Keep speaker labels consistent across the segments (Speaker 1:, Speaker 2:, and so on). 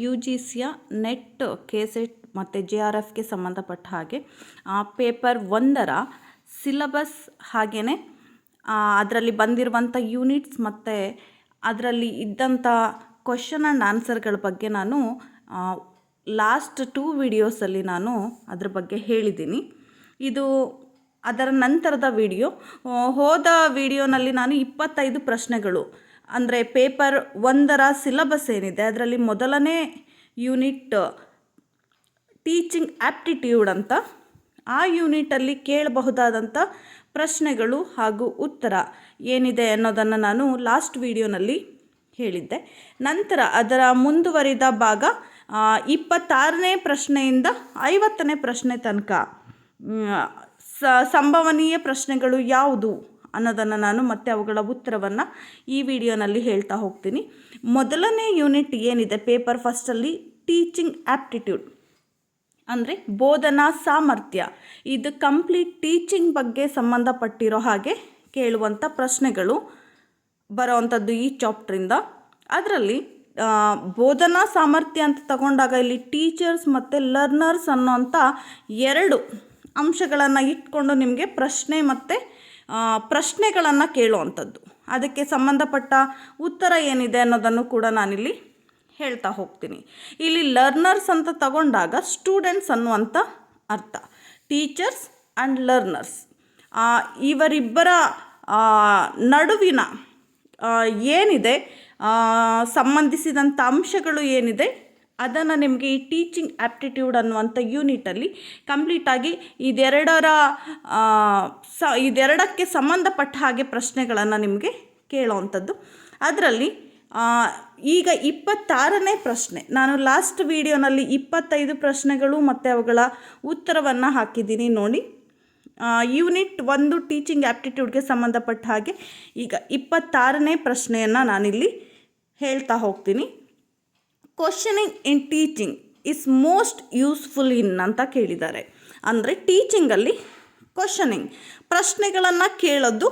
Speaker 1: U G ಸಿಯ net KSET ಮತ್ತು JRFಗೆ ಸಂಬಂಧಪಟ್ಟ ಹಾಗೆ ಪೇಪರ್ 1ರ ಸಿಲಬಸ್ ಹಾಗೆಯೇ ಅದರಲ್ಲಿ ಬಂದಿರುವಂಥ ಯೂನಿಟ್ಸ್ ಮತ್ತು ಅದರಲ್ಲಿ ಇದ್ದಂಥ ಕ್ವಶನ್ ಆ್ಯಂಡ್ ಆನ್ಸರ್ಗಳ ಬಗ್ಗೆ ನಾನು ಲಾಸ್ಟ್ 2 ವಿಡಿಯೋಸಲ್ಲಿ ನಾನು ಅದ್ರ ಬಗ್ಗೆ ಹೇಳಿದ್ದೀನಿ. ಇದು ಅದರ ನಂತರದ ವಿಡಿಯೋ. ಹೋದ ವಿಡಿಯೋನಲ್ಲಿ ನಾನು 25 ಪ್ರಶ್ನೆಗಳು ಅಂದರೆ ಪೇಪರ್ 1ರ ಸಿಲಬಸ್ ಏನಿದೆ ಅದರಲ್ಲಿ ಮೊದಲನೇ ಯೂನಿಟ್ ಟೀಚಿಂಗ್ ಆ್ಯಪ್ಟಿಟ್ಯೂಡ್ ಅಂತ, ಆ ಯೂನಿಟಲ್ಲಿ ಕೇಳಬಹುದಾದಂಥ ಪ್ರಶ್ನೆಗಳು ಹಾಗೂ ಉತ್ತರ ಏನಿದೆ ಅನ್ನೋದನ್ನು ನಾನು ಲಾಸ್ಟ್ ವಿಡಿಯೋನಲ್ಲಿ ಹೇಳಿದ್ದೆ. ನಂತರ ಅದರ ಮುಂದುವರಿದ ಭಾಗ 26ನೇ ಪ್ರಶ್ನೆಯಿಂದ 50ನೇ ಪ್ರಶ್ನೆ ತನಕ ಸಂಭವನೀಯ ಪ್ರಶ್ನೆಗಳು ಯಾವುದು ಅನ್ನೋದನ್ನು ನಾನು ಮತ್ತೆ ಅವುಗಳ ಉತ್ತರವನ್ನು ಈ ವಿಡಿಯೋನಲ್ಲಿ ಹೇಳ್ತಾ ಹೋಗ್ತೀನಿ. ಮೊದಲನೇ ಯೂನಿಟ್ ಏನಿದೆ ಪೇಪರ್ ಫಸ್ಟಲ್ಲಿ ಟೀಚಿಂಗ್ ಆ್ಯಪ್ಟಿಟ್ಯೂಡ್ ಅಂದರೆ ಬೋಧನಾ ಸಾಮರ್ಥ್ಯ, ಇದು ಕಂಪ್ಲೀಟ್ ಟೀಚಿಂಗ್ ಬಗ್ಗೆ ಸಂಬಂಧಪಟ್ಟಿರೋ ಹಾಗೆ ಕೇಳುವಂಥ ಪ್ರಶ್ನೆಗಳು ಬರೋವಂಥದ್ದು ಈ ಚಾಪ್ಟ್ರಿಂದ. ಅದರಲ್ಲಿ ಬೋಧನಾ ಸಾಮರ್ಥ್ಯ ಅಂತ ತಗೊಂಡಾಗ ಇಲ್ಲಿ ಟೀಚರ್ಸ್ ಮತ್ತು ಲರ್ನರ್ಸ್ ಅನ್ನೋಂಥ 2 ಅಂಶಗಳನ್ನು ಇಟ್ಕೊಂಡು ನಿಮಗೆ ಪ್ರಶ್ನೆ ಮತ್ತು ಪ್ರಶ್ನೆಗಳನ್ನು ಕೇಳುವಂಥದ್ದು, ಅದಕ್ಕೆ ಸಂಬಂಧಪಟ್ಟ ಉತ್ತರ ಏನಿದೆ ಅನ್ನೋದನ್ನು ಕೂಡ ನಾನಿಲ್ಲಿ ಹೇಳ್ತಾ ಹೋಗ್ತೀನಿ. ಇಲ್ಲಿ ಲರ್ನರ್ಸ್ ಅಂತ ತಗೊಂಡಾಗ ಸ್ಟೂಡೆಂಟ್ಸ್ ಅನ್ನುವಂಥ ಅರ್ಥ. ಟೀಚರ್ಸ್ ಆ್ಯಂಡ್ ಲರ್ನರ್ಸ್ ಇವರಿಬ್ಬರ ನಡುವಿನ ಏನಿದೆ ಸಂಬಂಧಿಸಿದಂಥ ಅಂಶಗಳು ಏನಿದೆ ಅದನ್ನು ನಿಮಗೆ ಈ ಟೀಚಿಂಗ್ ಆ್ಯಪ್ಟಿಟ್ಯೂಡ್ ಅನ್ನುವಂಥ ಯೂನಿಟಲ್ಲಿ ಕಂಪ್ಲೀಟಾಗಿ ಇದೆರಡಕ್ಕೆ ಸಂಬಂಧಪಟ್ಟ ಹಾಗೆ ಪ್ರಶ್ನೆಗಳನ್ನು ನಿಮಗೆ ಕೇಳೋವಂಥದ್ದು. ಅದರಲ್ಲಿ ಈಗ 26ನೇ ಪ್ರಶ್ನೆ, ನಾನು ಲಾಸ್ಟ್ ವಿಡಿಯೋನಲ್ಲಿ 25 ಪ್ರಶ್ನೆಗಳು ಮತ್ತು ಅವುಗಳ ಉತ್ತರವನ್ನು ಹಾಕಿದ್ದೀನಿ ನೋಡಿ. ಯೂನಿಟ್ 1 ಟೀಚಿಂಗ್ ಆ್ಯಪ್ಟಿಟ್ಯೂಡ್ಗೆ ಸಂಬಂಧಪಟ್ಟ ಹಾಗೆ ಈಗ 26ನೇ ಪ್ರಶ್ನೆಯನ್ನು ನಾನಿಲ್ಲಿ ಹೇಳ್ತಾ ಹೋಗ್ತೀನಿ. Questioning in teaching is most useful in ಅಂತ ಕೇಳಿದ್ದಾರೆ. ಅಂದರೆ ಟೀಚಿಂಗಲ್ಲಿ ಕ್ವಶನಿಂಗ್ ಪ್ರಶ್ನೆಗಳನ್ನು ಕೇಳೋದು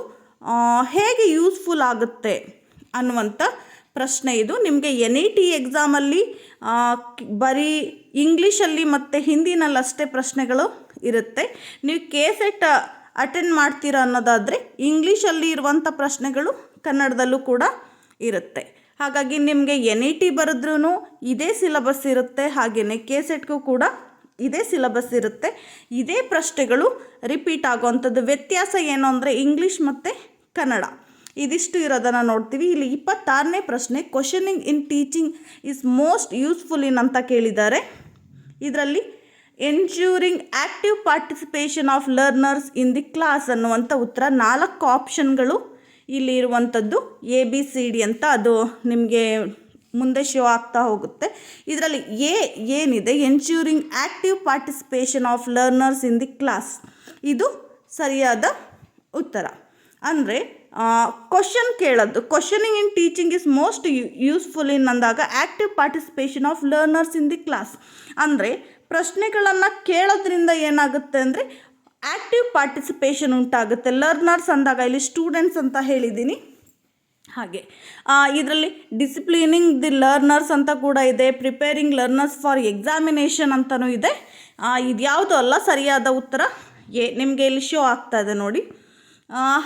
Speaker 1: ಹೇಗೆ ಯೂಸ್ಫುಲ್ ಆಗುತ್ತೆ ಅನ್ನುವಂಥ ಪ್ರಶ್ನೆ ಇದು. ನಿಮಗೆ NET ಎಕ್ಸಾಮಲ್ಲಿ ಬರೀ ಇಂಗ್ಲೀಷಲ್ಲಿ ಮತ್ತು ಹಿಂದಿನಲ್ಲಷ್ಟೇ ಪ್ರಶ್ನೆಗಳು ಇರುತ್ತೆ. ನೀವು ಕೆಸೆಟ್ ಅಟೆಂಡ್ ಮಾಡ್ತೀರಾ ಅನ್ನೋದಾದರೆ ಇಂಗ್ಲೀಷಲ್ಲಿ ಇರುವಂಥ ಪ್ರಶ್ನೆಗಳು ಕನ್ನಡದಲ್ಲೂ ಕೂಡ ಇರುತ್ತೆ. ಹಾಗಾಗಿ ನಿಮಗೆ NET ಬರೆದ್ರೂ ಇದೇ ಸಿಲಬಸ್ ಇರುತ್ತೆ, ಹಾಗೆಯೇ ಕೆಸೆಟ್ಗೂ ಕೂಡ ಇದೇ ಸಿಲಬಸ್ ಇರುತ್ತೆ. ಇದೇ ಪ್ರಶ್ನೆಗಳು ರಿಪೀಟ್ ಆಗುವಂಥದ್ದು. ವ್ಯತ್ಯಾಸ ಏನು ಅಂದರೆ ಇಂಗ್ಲೀಷ್ ಮತ್ತು ಕನ್ನಡ ಇದಿಷ್ಟು ಇರೋದನ್ನು ನೋಡ್ತೀವಿ. ಇಲ್ಲಿ 26ನೇ ಪ್ರಶ್ನೆ questioning in teaching is most useful in ಅಂತ ಕೇಳಿದ್ದಾರೆ. ಇದರಲ್ಲಿ ensuring active participation of learners in the class ಅನ್ನುವಂಥ ಉತ್ತರ. 4 ಆಪ್ಷನ್ಗಳು ಇಲ್ಲಿ ಇರುವಂಥದ್ದು ABCD ಅಂತ, ಅದು ನಿಮಗೆ ಮುಂದೆ ಶೋ ಆಗ್ತಾ ಹೋಗುತ್ತೆ. ಇದರಲ್ಲಿ ಏನಿದೆ ensuring active participation of learners in the class, ಇದು ಸರಿಯಾದ ಉತ್ತರ. ಅಂದರೆ ಕ್ವಶನ್ ಕೇಳೋದು, questioning in teaching is most useful in ಅಂದಾಗ active participation of learners in the class ಅಂದರೆ ಪ್ರಶ್ನೆಗಳನ್ನು ಕೇಳೋದ್ರಿಂದ ಏನಾಗುತ್ತೆ ಅಂದರೆ ಆ್ಯಕ್ಟಿವ್ ಪಾರ್ಟಿಸಿಪೇಷನ್ ಉಂಟಾಗುತ್ತೆ. ಲರ್ನರ್ಸ್ ಅಂದಾಗ ಇಲ್ಲಿ ಸ್ಟೂಡೆಂಟ್ಸ್ ಅಂತ ಹೇಳಿದ್ದೀನಿ. ಹಾಗೆ ಇದರಲ್ಲಿ ಡಿಸಿಪ್ಲಿನಿಂಗ್ ದಿ ಲರ್ನರ್ಸ್ ಅಂತ ಕೂಡ ಇದೆ, ಪ್ರಿಪೇರಿಂಗ್ ಲರ್ನರ್ಸ್ ಫಾರ್ ಎಕ್ಸಾಮಿನೇಷನ್ ಅಂತಲೂ ಇದೆ. ಇದ್ಯಾವುದೂ ಅಲ್ಲ ಸರಿಯಾದ ಉತ್ತರ ನಿಮಗೆ ಇಲ್ಲಿ ಶೋ ಆಗ್ತಾ ಇದೆ ನೋಡಿ.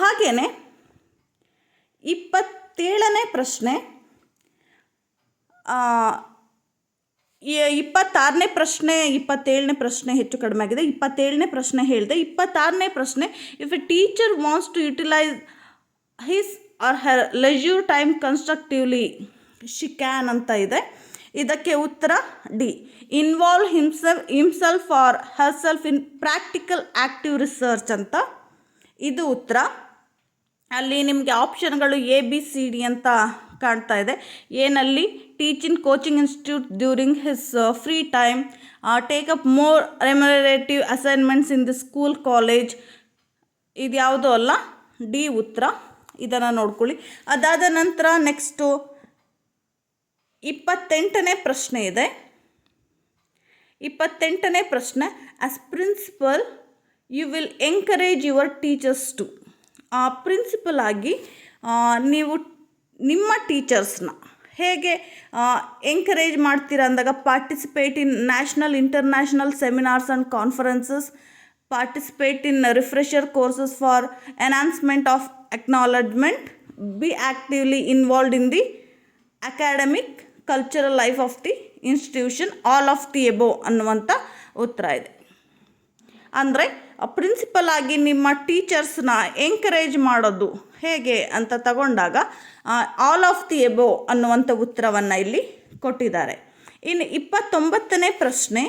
Speaker 1: ಹಾಗೆಯೇ 27ನೇ ಪ್ರಶ್ನೆ, 26ನೇ ಪ್ರಶ್ನೆ 27ನೇ ಪ್ರಶ್ನೆ ಹೆಚ್ಚು ಕಡಿಮೆ ಆಗಿದೆ. 27ನೇ ಪ್ರಶ್ನೆ ಹೇಳಿದೆ. 26ನೇ ಪ್ರಶ್ನೆ if a teacher wants to utilise his or her leisure time constructively she can ಅಂತ ಇದೆ. ಇದಕ್ಕೆ ಉತ್ತರ D, involve himself or herself in practical active research ಅಂತ ಇದು ಉತ್ತರ. ಅಲ್ಲಿ ನಿಮಗೆ ಆಪ್ಷನ್ಗಳು ABCD ಅಂತ ಕಾಣ್ತಾ ಇದೆ. ಏನಲ್ಲಿ teaching coaching institute during his free time, take up more remunerative assignments in the school college, ಇದ್ಯಾವುದೂ ಅಲ್ಲ, D ಉತ್ತರ. ಇದನ್ನು ನೋಡ್ಕೊಳ್ಳಿ. ಅದಾದ ನಂತರ ನೆಕ್ಸ್ಟು 28ನೇ ಪ್ರಶ್ನೆ ಇದೆ. 28ನೇ ಪ್ರಶ್ನೆ as principal you will encourage your teachers to. Principal ಆಗಿ ನೀವು ನಿಮ್ಮ ಟೀಚರ್ಸ್ನ ಹೇಗೆ ಎಂಕರೇಜ್ ಮಾಡ್ತೀರಾ ಅಂದಾಗ participate in national international seminars and conferences, participate in refresher courses for enhancement of acknowledgement, be actively involved in the academic cultural life of the institution, all of the above ಅನ್ನುವಂಥ ಉತ್ತರ ಇದೆ. ಅಂದರೆ principal ಆಗಿ ನಿಮ್ಮ ಟೀಚರ್ಸ್ನ encourage ಮಾಡೋದು ಹೇಗೆ ಅಂತ ತಗೊಂಡಾಗ ಆಲ್ ಆಫ್ ದಿ ಎಬೋ ಅನ್ನುವಂಥ ಉತ್ತರವನ್ನು ಇಲ್ಲಿ ಕೊಟ್ಟಿದ್ದಾರೆ. ಇನ್ನು 29ನೇ ಪ್ರಶ್ನೆ,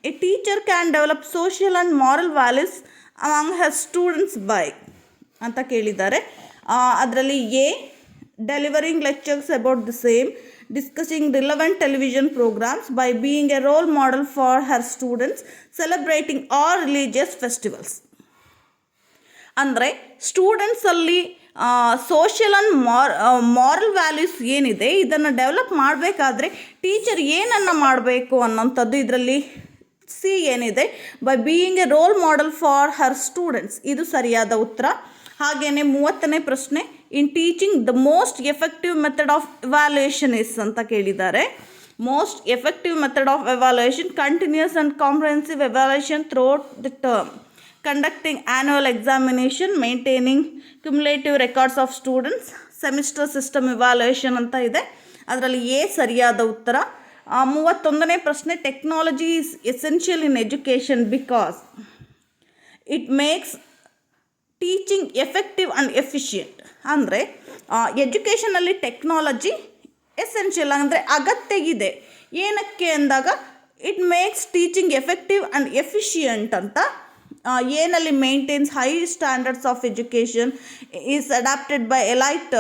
Speaker 1: a teacher can develop social and moral values among Har students by ಅಂತ ಕೇಳಿದ್ದಾರೆ. ಅದರಲ್ಲಿ A delivering lectures about the same, discussing relevant television programs, by being a role model for her students, celebrating all religious festivals. ಅಂದರೆ ಸ್ಟೂಡೆಂಟ್ಸಲ್ಲಿ social and moral values ಏನಿದೆ ಇದನ್ನು develop ಮಾಡಬೇಕಾದ್ರೆ teacher ಏನನ್ನು ಮಾಡಬೇಕು ಅನ್ನೋಂಥದ್ದು ಇದರಲ್ಲಿ ಸಿ ಏನಿದೆ, by being a role model for her students, ಇದು ಸರಿಯಾದ ಉತ್ತರ. ಹಾಗೆಯೇ 30ನೇ ಪ್ರಶ್ನೆ, in teaching the most effective method of evaluation is ಅಂತ ಕೇಳಿದ್ದಾರೆ. Most effective method of evaluation, continuous and comprehensive evaluation throughout the term, conducting annual examination, maintaining cumulative records of students, semester system evaluation ಅಂತ ಇದೆ. ಅದರಲ್ಲಿ A ಸರಿಯಾದ ಉತ್ತರ. 31ನೇ ಪ್ರಶ್ನೆ, technology is essential in education because it makes teaching effective and efficient. ಅಂದರೆ ಎಜುಕೇಷನಲ್ಲಿ technology essential ಅಂದರೆ ಅಗತ್ಯ ಇದೆ. ಏನಕ್ಕೆ ಅಂದಾಗ it makes teaching effective and efficient ಅಂತ. ಏನಲ್ಲಿ maintains high standards of education, is adapted by elite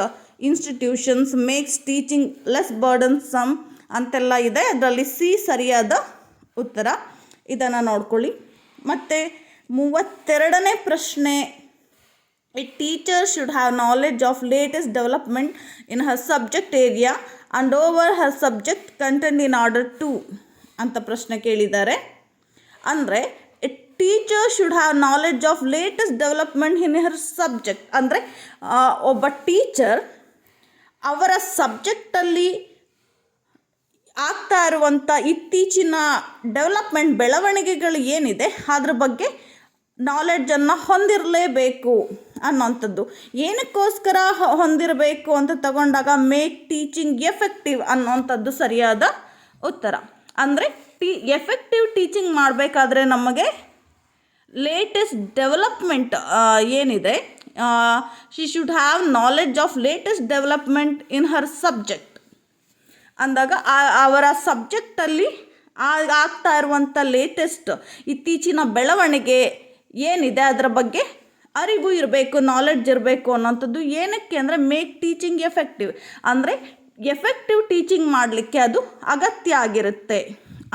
Speaker 1: institutions, makes teaching less burdensome ಅಂತೆಲ್ಲ ಇದೆ. ಅದರಲ್ಲಿ ಸಿ ಸರಿಯಾದ ಉತ್ತರ. ಇದನ್ನು ನೋಡ್ಕೊಳ್ಳಿ. ಮತ್ತು 32ನೇ ಪ್ರಶ್ನೆ, a teacher should have knowledge of latest development in her subject area and over her subject content in order to ಅಂತ ಪ್ರಶ್ನೆ ಕೇಳಿದ್ದಾರೆ. ಅಂದರೆ a teacher should have knowledge of latest development in her subject ಅಂದರೆ ಒಬ್ಬ teacher ಅವರ ಸಬ್ಜೆಕ್ಟಲ್ಲಿ ಆಗ್ತಾ ಇರುವಂಥ ಇತ್ತೀಚಿನ ಡೆವಲಪ್ಮೆಂಟ್ ಬೆಳವಣಿಗೆಗಳು ಏನಿದೆ ಅದ್ರ ಬಗ್ಗೆ ನಾಲೆಡ್ಜನ್ನು ಹೊಂದಿರಲೇಬೇಕು ಅನ್ನೋಂಥದ್ದು. ಏನಕ್ಕೋಸ್ಕರ ಹೊಂದಿರಬೇಕು ಅಂತ ತಗೊಂಡಾಗ ಮೇಕ್ ಟೀಚಿಂಗ್ ಎಫೆಕ್ಟಿವ್ ಅನ್ನೋಂಥದ್ದು ಸರಿಯಾದ ಉತ್ತರ. ಅಂದರೆ ಎಫೆಕ್ಟಿವ್ ಟೀಚಿಂಗ್ ಮಾಡಬೇಕಾದ್ರೆ ನಮಗೆ ಲೇಟೆಸ್ಟ್ ಡೆವಲಪ್ಮೆಂಟ್ ಏನಿದೆ, she should have knowledge of latest development in her subject ಅಂದಾಗ ಅವರ ಸಬ್ಜೆಕ್ಟಲ್ಲಿ ಆಗ್ತಾ ಇರುವಂಥ ಲೇಟೆಸ್ಟ್ ಇತ್ತೀಚಿನ ಬೆಳವಣಿಗೆ ಏನಿದೆ ಅದರ ಬಗ್ಗೆ ಅರಿವು ಇರಬೇಕು, ನಾಲೆಡ್ಜ್ ಇರಬೇಕು ಅನ್ನೋಂಥದ್ದು. ಏನಕ್ಕೆ ಅಂದರೆ ಮೇಕ್ ಟೀಚಿಂಗ್ ಎಫೆಕ್ಟಿವ್ ಅಂದರೆ ಎಫೆಕ್ಟಿವ್ ಟೀಚಿಂಗ್ ಮಾಡಲಿಕ್ಕೆ ಅದು ಅಗತ್ಯ ಆಗಿರುತ್ತೆ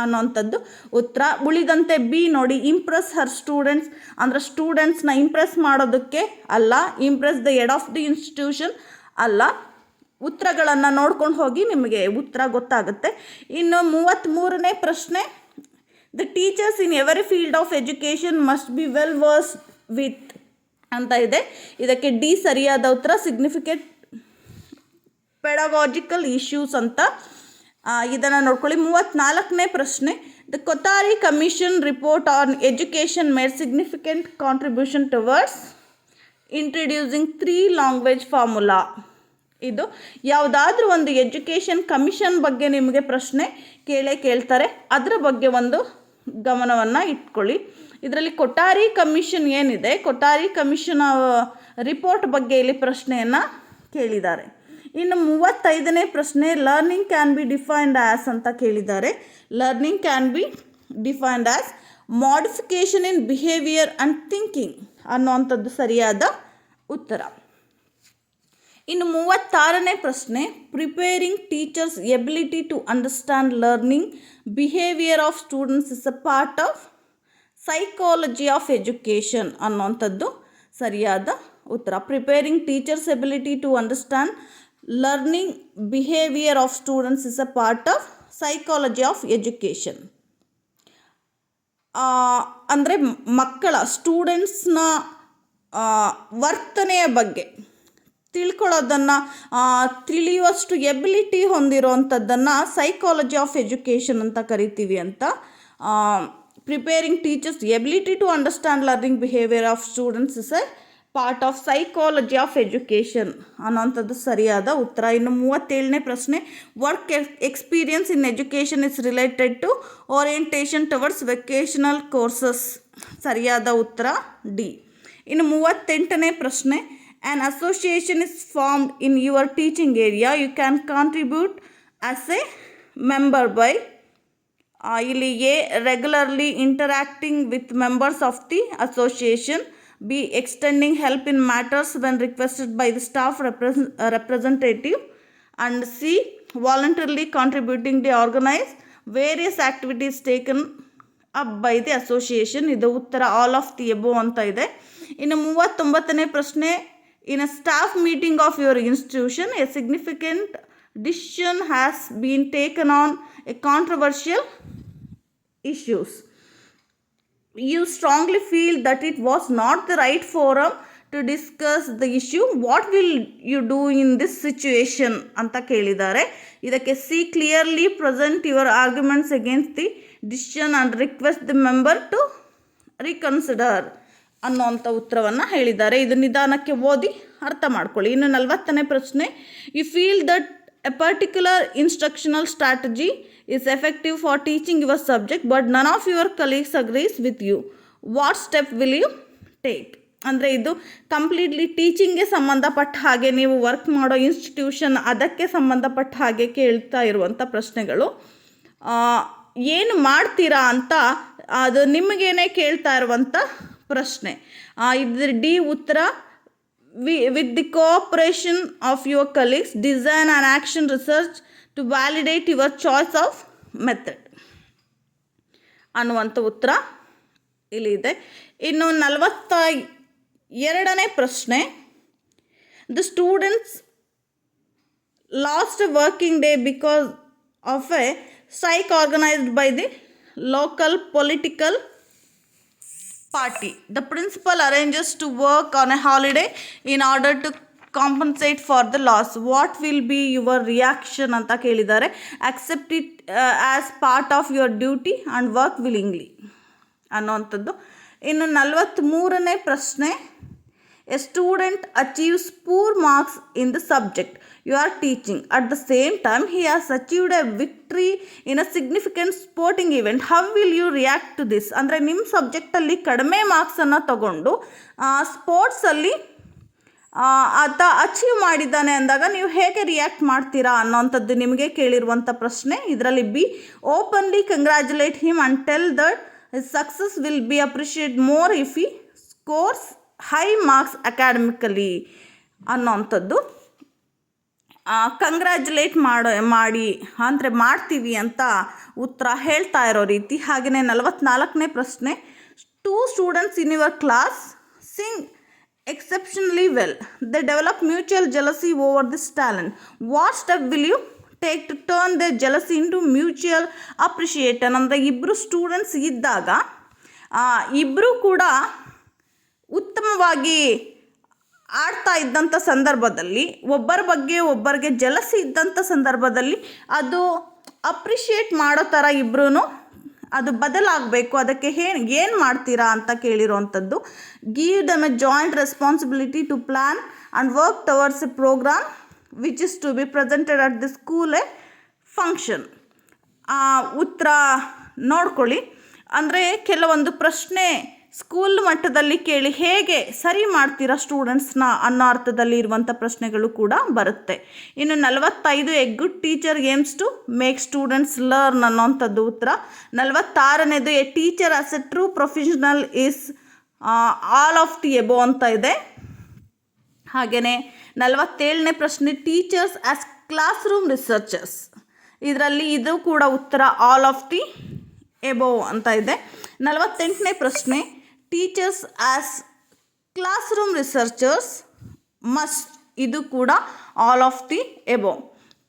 Speaker 1: ಅನ್ನೋಂಥದ್ದು ಉತ್ತರ. ಉಳಿದಂತೆ ಬಿ ನೋಡಿ, ಇಂಪ್ರೆಸ್ ಹರ್ ಸ್ಟೂಡೆಂಟ್ಸ್ ಅಂದರೆ ಸ್ಟೂಡೆಂಟ್ಸ್ನ ಇಂಪ್ರೆಸ್ ಮಾಡೋದಕ್ಕೆ ಅಲ್ಲ, Impress the head of the institution ಅಲ್ಲ. ಉತ್ತರಗಳನ್ನು ನೋಡ್ಕೊಂಡು ಹೋಗಿ ನಿಮಗೆ ಉತ್ತರ ಗೊತ್ತಾಗುತ್ತೆ. ಇನ್ನು 33ನೇ ಪ್ರಶ್ನೆ, the teachers in every field of education must be well versed with ಅಂತ ಇದೆ. ಇದಕ್ಕೆ ಡಿ ಸರಿಯಾದ ಉತ್ತರ. ಸಿಗ್ನಿಫಿಕೆಂಟ್ ಪೆಡಗಾಜಿಕಲ್ ಇಶ್ಯೂಸ್ ಅಂತ. ಇದನ್ನು ನೋಡ್ಕೊಳ್ಳಿ. 34ನೇ ಪ್ರಶ್ನೆ, the Kothari commission report on education made significant contribution towards introducing 3 language formula. ಇದು ಯಾವುದಾದ್ರೂ ಒಂದು ಎಜುಕೇಷನ್ ಕಮಿಷನ್ ಬಗ್ಗೆ ನಿಮಗೆ ಪ್ರಶ್ನೆ ಕೇಳ್ತಾರೆ, ಅದರ ಬಗ್ಗೆ ಒಂದು ಗಮನವನ್ನು ಇಟ್ಕೊಳ್ಳಿ. ಇದರಲ್ಲಿ ಕೊಠಾರಿ ಕಮಿಷನ್ ಏನಿದೆ, ಕೊಠಾರಿ ಕಮಿಷನ್ ರಿಪೋರ್ಟ್ ಬಗ್ಗೆ ಇಲ್ಲಿ ಪ್ರಶ್ನೆಯನ್ನು ಕೇಳಿದ್ದಾರೆ. ಇನ್ನು 35ನೇ ಪ್ರಶ್ನೆ, learning can be defined as ಅಂತ ಕೇಳಿದ್ದಾರೆ. Learning can be defined as modification in behaviour and thinking ಅನ್ನುವಂಥದ್ದು ಸರಿಯಾದ ಉತ್ತರ. ಇನ್ನು 36ನೇ ಪ್ರಶ್ನೆ, preparing teachers ability to understand learning behaviour of students is a part of psychology of education ಅನ್ನೋಂಥದ್ದು ಸರಿಯಾದ ಉತ್ತರ. Preparing teachers ability to understand learning behaviour of students is a part of psychology of education. ಅಂದರೆ ಮಕ್ಕಳ ಸ್ಟೂಡೆಂಟ್ಸ್ನ ವರ್ತನೆಯ ಬಗ್ಗೆ ತಿಳ್ಕೊಳ್ಳೋದನ್ನು ತಿಳಿಯುವಷ್ಟು ಎಬಿಲಿಟಿ ಹೊಂದಿರುವಂಥದ್ದನ್ನು ಸೈಕಾಲಜಿ ಆಫ್ ಎಜುಕೇಷನ್ ಅಂತ ಕರಿತೀವಿ ಅಂತ. Preparing teachers ability to understand learning behaviour of students is a part of psychology of education ಅನ್ನೋಂಥದ್ದು ಸರಿಯಾದ ಉತ್ತರ. ಇನ್ನು 37ನೇ ಪ್ರಶ್ನೆ, work experience in education is related to orientation towards vocational courses. ಸರಿಯಾದ ಉತ್ತರ ಡಿ. ಇನ್ನು 38ನೇ ಪ್ರಶ್ನೆ, an association is formed in your teaching area, you can contribute as a member by. ಇಲ್ಲಿ A regularly interacting with members of the association, B. Extending help in matters when requested by the staff representative, and C. Voluntarily contributing to organize various activities taken up by the association. ಇದು ಉತ್ತರ all of the above ಅಂತ ಇದೆ. ಇನ್ನು 39ನೇ ಪ್ರಶ್ನೆ, in a staff meeting of your institution a significant decision has been taken on a controversial issues. You strongly feel that it was not the right forum to discuss the issue. What will you do in this situation ಅಂತ ಕೇಳಿದ್ದಾರೆ. ಇದಕ್ಕೆ C clearly present your arguments against the decision and request the member to reconsider ಅನ್ನೋಂಥ ಉತ್ತರವನ್ನು ಹೇಳಿದ್ದಾರೆ. ಇದು ನಿಧಾನಕ್ಕೆ ಓದಿ ಅರ್ಥ ಮಾಡ್ಕೊಳ್ಳಿ. ಇನ್ನು 40ನೇ ಪ್ರಶ್ನೆ, you feel that a particular instructional strategy is effective for teaching your subject but none of your colleagues agrees with you. What step will you take? ಅಂದರೆ ಇದು ಕಂಪ್ಲೀಟ್ಲಿ ಟೀಚಿಂಗ್ಗೆ ಸಂಬಂಧಪಟ್ಟ ಹಾಗೆ, ನೀವು ವರ್ಕ್ ಮಾಡೋ ಇನ್ಸ್ಟಿಟ್ಯೂಷನ್ ಅದಕ್ಕೆ ಸಂಬಂಧಪಟ್ಟ ಹಾಗೆ ಕೇಳ್ತಾ ಇರುವಂಥ ಪ್ರಶ್ನೆಗಳು. ಏನು ಮಾಡ್ತೀರಾ ಅಂತ ಅದು ನಿಮಗೇನೆ ಕೇಳ್ತಾ ಇರುವಂಥ ಪ್ರಶ್ನೆ. ಇದ್ರ ಡಿ ಉತ್ತರ, with the cooperation of your colleagues design an action research to validate your choice of method ಅನ್ನುವಂಥ ಉತ್ತರ ಇಲ್ಲಿದೆ. ಇನ್ನು 42ನೇ ಪ್ರಶ್ನೆ, the students last working day because of A strike organised by the local political party. The principal arranges to work on a holiday in order to compensate for the loss. What will be your reaction ಅಂತ ಕೇಳಿದ್ದಾರೆ. Accept it as part of your duty and work willingly ಅನ್ನೋವಂಥದ್ದು. ಇನ್ನು 43ನೇ ಪ್ರಶ್ನೆ, a student achieves poor marks in the subject you are teaching. At the same time he has achieved a victory in a significant sporting event. How will you react to this? ಅಂದರೆ ನಿಮ್ಮ ಸಬ್ಜೆಕ್ಟಲ್ಲಿ ಕಡಿಮೆ ಮಾರ್ಕ್ಸನ್ನು ತಗೊಂಡು ಸ್ಪೋರ್ಟ್ಸಲ್ಲಿ ಆತ achieve ಮಾಡಿದ್ದಾನೆ ಅಂದಾಗ ನೀವು ಹೇಗೆ ರಿಯಾಕ್ಟ್ ಮಾಡ್ತೀರಾ ಅನ್ನೋವಂಥದ್ದು ನಿಮಗೆ ಕೇಳಿರುವಂಥ ಪ್ರಶ್ನೆ. ಇದರಲ್ಲಿ B, openly congratulate him and tell that his success will be appreciate more if he scores high marks academically ಅನ್ನೋವಂಥದ್ದು. ಕಂಗ್ರ್ಯಾಚುಲೇಟ್ ಮಾಡಿ ಅಂದರೆ ಮಾಡ್ತೀವಿ ಅಂತ ಉತ್ತರ ಹೇಳ್ತಾ ಇರೋ ರೀತಿ. ಹಾಗೆಯೇ 44ನೇ ಪ್ರಶ್ನೆ, 2 students in your class sing exceptionally well, they develop mutual jealousy over this talent. What step will you take to turn the jealousy into mutual appreciation? ಅಂದರೆ ಇಬ್ಬರು ಸ್ಟೂಡೆಂಟ್ಸ್ ಇದ್ದಾಗ ಇಬ್ಬರು ಕೂಡ ಉತ್ತಮವಾಗಿ ಆಡ್ತಾ ಇದ್ದಂಥ ಸಂದರ್ಭದಲ್ಲಿ, ಒಬ್ಬರ ಬಗ್ಗೆ ಒಬ್ಬರಿಗೆ ಜಲಸಿ ಇದ್ದಂಥ ಸಂದರ್ಭದಲ್ಲಿ ಅದು ಅಪ್ರಿಷಿಯೇಟ್ ಮಾಡೋ ಥರ ಇಬ್ಬರೂ ಅದು ಬದಲಾಗಬೇಕು. ಅದಕ್ಕೆ ಏನು ಮಾಡ್ತೀರಾ ಅಂತ ಕೇಳಿರೋವಂಥದ್ದು. Give them a joint responsibility to plan and work towards a programme which is to be presented at the school a function. ಉತ್ತರ ನೋಡ್ಕೊಳ್ಳಿ. ಅಂದರೆ ಕೆಲವೊಂದು ಪ್ರಶ್ನೆ ಸ್ಕೂಲ್ ಮಟ್ಟದಲ್ಲಿ ಕೇಳಿ ಹೇಗೆ ಸರಿ ಮಾಡ್ತೀರಾ ಸ್ಟೂಡೆಂಟ್ಸ್ನ ಅನ್ನೋ ಅರ್ಥದಲ್ಲಿ ಇರುವಂಥ ಪ್ರಶ್ನೆಗಳು ಕೂಡ ಬರುತ್ತೆ. ಇನ್ನು 45, a good teacher aims to make students learn ಅನ್ನೋವಂಥದ್ದು ಉತ್ತರ. 46ನೇದು, a teacher as a true professional is all of the above ಅಂತ ಇದೆ. ಹಾಗೆಯೇ 47ನೇ ಪ್ರಶ್ನೆ, teachers as classroom researchers. ಇದರಲ್ಲಿ ಇದು ಕೂಡ ಉತ್ತರ ಆಲ್ ಆಫ್ ದಿ ಎಬೋ ಅಂತ ಇದೆ. 48ನೇ ಪ್ರಶ್ನೆ, teachers as classroom researchers must. ಇದು ಕೂಡ all of the above.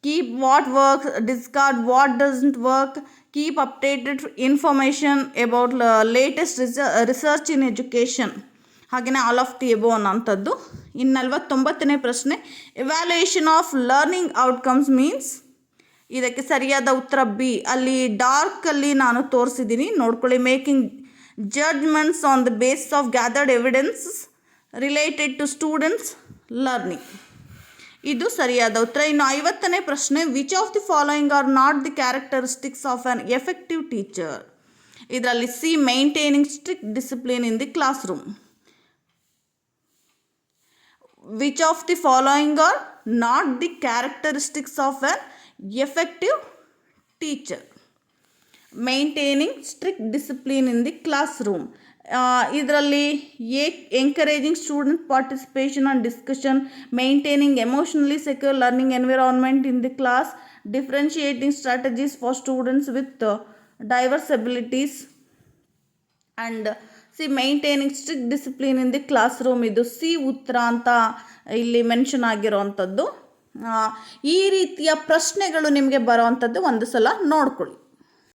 Speaker 1: Keep what works, discard what doesn't work, keep updated information about latest research in education. ಹಾಗೆಯೇ ಆಲ್ ಆಫ್ ದಿ ಎಬೋ ಅನ್ನೋಂಥದ್ದು. ಇನ್ನು 49ನೇ ಪ್ರಶ್ನೆ, evaluation of learning outcomes means. ಇದಕ್ಕೆ ಸರಿಯಾದ ಉತ್ತರ ಬಿ. ಅಲ್ಲಿ ಡಾರ್ಕಲ್ಲಿ ನಾನು ತೋರಿಸಿದ್ದೀನಿ, ನೋಡ್ಕೊಳ್ಳಿ. Making judgements on the basis of gathered evidence related to students learning. ಇದು ಸರಿಯಾದ ಉತ್ತರ. ಇನ್ನು 50ನೇ ಪ್ರಶ್ನೆ, which of the following are not the characteristics of an effective teacher. ಇದರಲ್ಲಿ C, maintaining strict discipline in the classroom. Which of the following are not the characteristics of an effective teacher? Maintaining strict discipline in the classroom. ಇದರಲ್ಲಿ encouraging student participation and discussion, maintaining emotionally secure learning environment in the class, differentiating strategies for students with diverse abilities, and maintaining strict discipline in the class room. ಇದು C ಉತ್ತರ ಅಂತ ಇಲ್ಲಿ mention ಆಗಿರೋವಂಥದ್ದು. ಈ ರೀತಿಯ ಪ್ರಶ್ನೆಗಳು ನಿಮಗೆ ಬರೋವಂಥದ್ದು ಒಂದು ಸಲ ನೋಡ್ಕೊಳ್ಳಿ.